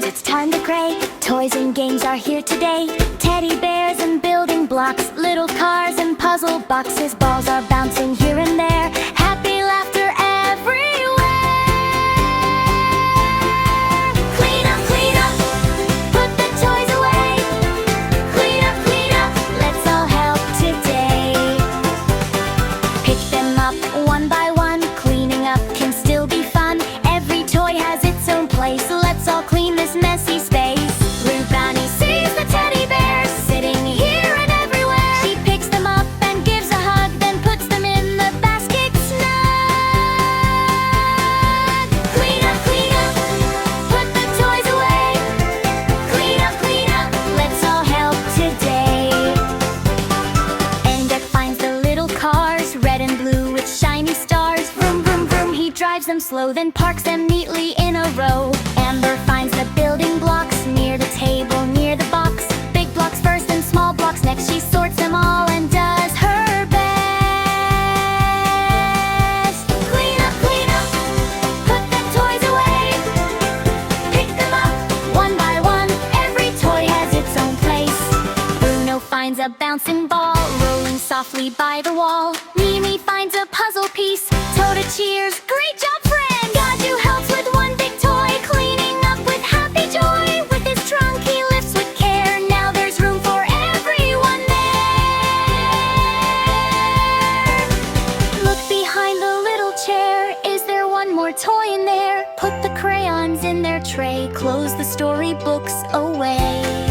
it's time to play. Toys and games are here today. Teddy bears and building blocks, little cars and puzzle boxes. Balls are bouncing here and there. Happy laughter everywhere. Clean up, put the toys away. Clean up, let's all help today. Pick them up one by one. Cleaning up can still be fun. Every toy has its own place. Let's all clean this messy space. Rubaani sees the teddy bears sitting here and everywhere. She picks them up and gives a hug, then puts them in the basket snug. Clean up, put the toys away. Clean up, let's all help today. Angad finds the little cars, red and blue with shiny stars. Vroom, vroom, vroom, he drives them slow, then parks them neatly in a row. Amber finds the building blocks near the table, near the box. Big blocks first and small blocks next. She sorts them all and does her best. Clean up, put the toys away. Pick them up one by one. Every toy has its own place. Bruno finds a bouncing ball rolling softly by the wall. Mimi finds a puzzle piece. Toto cheers, great job, friend! Gadu helps with one big toy, cleaning up with happy joy. With his trunk he lifts with care. Now there's room for everyone there. Look behind the little chair. Is there one more toy in there? Put the crayons in their tray. Close the storybooks away.